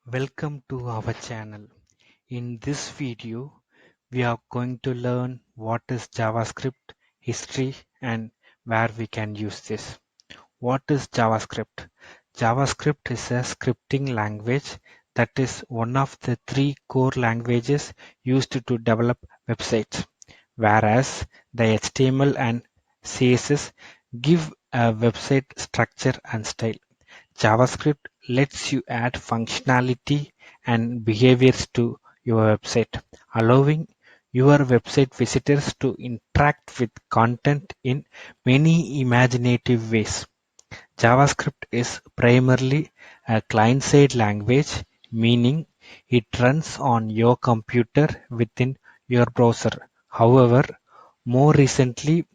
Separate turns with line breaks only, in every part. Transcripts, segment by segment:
Welcome to our channel. In this video, we are going to learn what is JavaScript, history, and where we can use this. What is JavaScript? JavaScript is a scripting language that is one of the three core languages used to develop websites, whereas the HTML and CSS give a website structure and style. JavaScript lets you add functionality and behaviors to your website, allowing your website visitors to interact with content in many imaginative ways. JavaScript is primarily a client-side language, meaning it runs on your computer within your browser. However, more recently,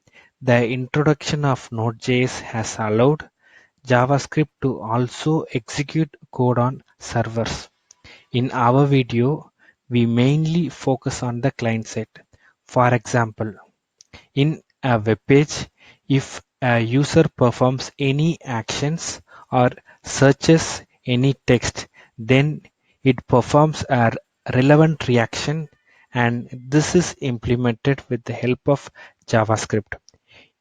the introduction of Node.js has allowed JavaScript to also execute code on servers. In our video, we mainly focus on the client side. For example, in a web page, if a user performs any actions or searches any text, then it performs a relevant reaction, and this is implemented with the help of JavaScript.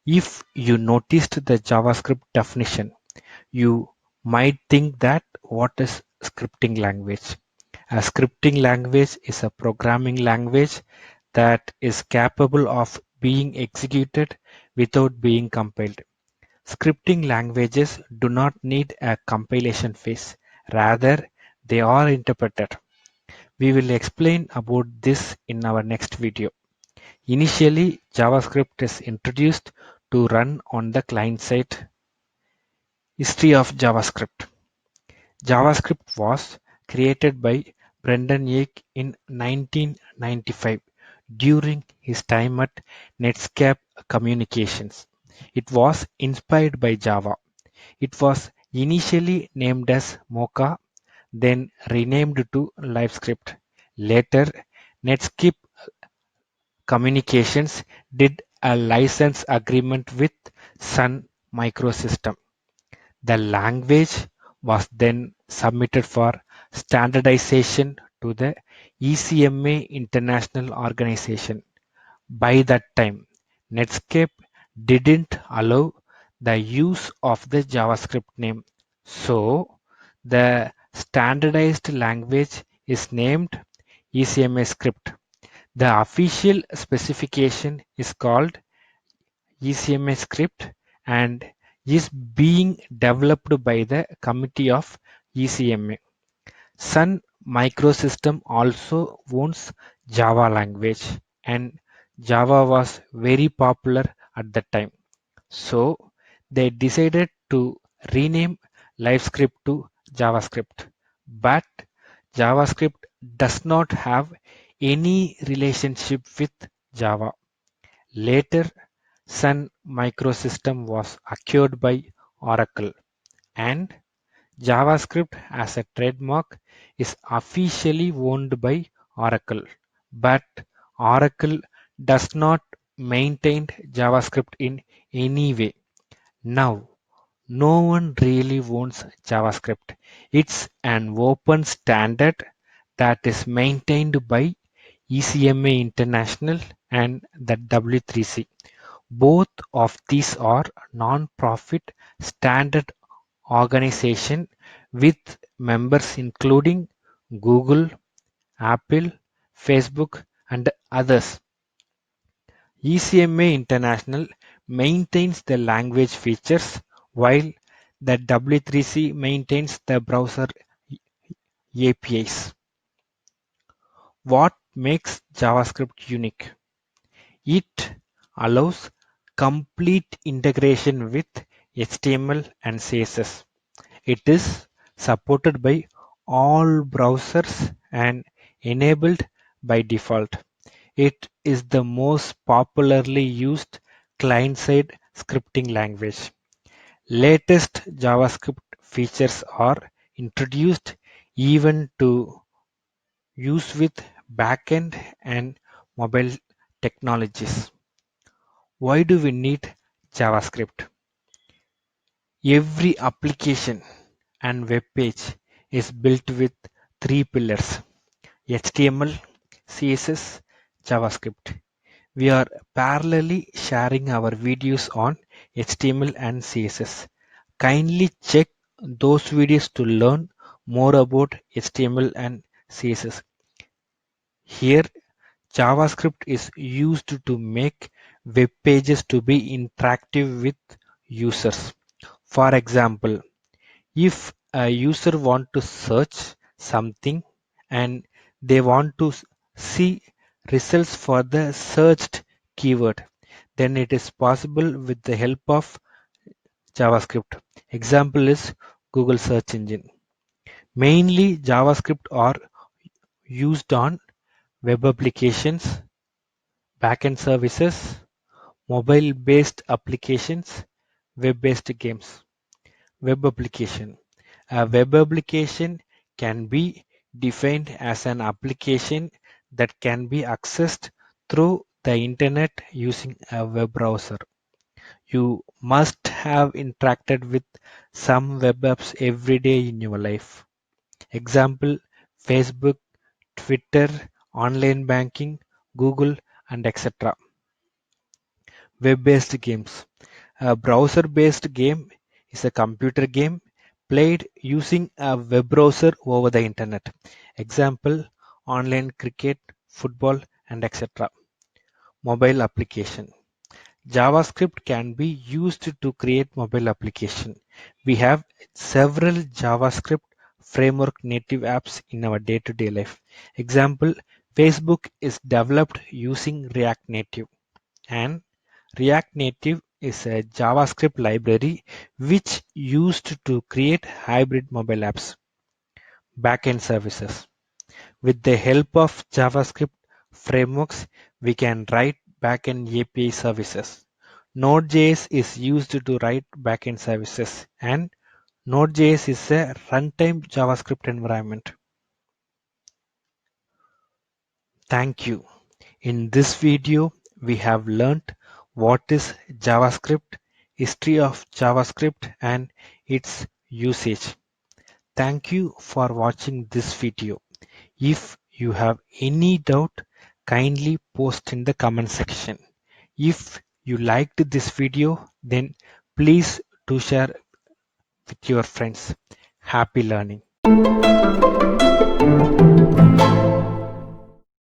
If you noticed the JavaScript definition, you might think that what is scripting language? A scripting language is a programming language that is capable of being executed without being compiled. Scripting languages do not need a compilation phase. Rather, they are interpreted. We will explain about this in our next video. Initially, JavaScript is introduced to run on the client side. History of JavaScript. JavaScript was created by Brendan Eich in 1995 during his time at Netscape Communications. It was inspired by Java. It was initially named as Mocha, then renamed to LiveScript. Later, Netscape Communications did a license agreement with Sun Microsystems. The language was then submitted for standardization to the ECMA International Organization. By that time, Netscape didn't allow the use of the JavaScript name, so the standardized language is named ECMA script. The official specification is called ECMA script and is being developed by the committee of ECMA. Sun Microsystem also owns Java language, and Java was very popular at the time. So they decided to rename LiveScript to JavaScript. But JavaScript does not have any relationship with Java. Later, Sun Microsystem was acquired by Oracle, and JavaScript as a trademark is officially owned by Oracle. But Oracle does not maintain JavaScript in any way. Now, no one really owns JavaScript. It's an open standard that is maintained by ECMA International and the W3C. Both of these are non-profit standard organizations with members including Google, Apple, Facebook, and others. ECMA International maintains the language features while the W3C maintains the browser APIs. What makes JavaScript unique? It allows complete integration with HTML and CSS. It is supported by all browsers and enabled by default. It is the most popularly used client-side scripting language. Latest JavaScript features are introduced even to use with backend and mobile technologies. Why do we need JavaScript? Every application and web page is built with three pillars: HTML, CSS, JavaScript. We are parallelly sharing our videos on HTML and CSS. Kindly check those videos to learn more about HTML and CSS. Here, JavaScript is used to make web pages to be interactive with users. For example, if a user want to search something and they want to see results for the searched keyword, then it is possible with the help of JavaScript. Example is Google search engine. Mainly JavaScript are used on web applications, backend services, mobile-based applications, web-based games. Web application. A web application can be defined as an application that can be accessed through the internet using a web browser. You must have interacted with some web apps every day in your life. Example: Facebook, Twitter, online banking, Google, and etc. Web-based games. A browser-based game is a computer game played using a web browser over the internet. Example: online cricket, football, and etc. Mobile application. JavaScript can be used to create mobile application. We have several JavaScript framework native apps in our day-to-day life. Example: Facebook is developed using React Native, and React Native is a JavaScript library which used to create hybrid mobile apps. Backend services. With the help of JavaScript frameworks, we can write backend API services. Node.js is used to write backend services, and Node.js is a runtime JavaScript environment. Thank you. In this video, we have learnt what is JavaScript, history of JavaScript, and its usage. Thank you for watching this video. If you have any doubt, kindly post in the comment section. If you liked this video, then please do share with your friends. Happy learning.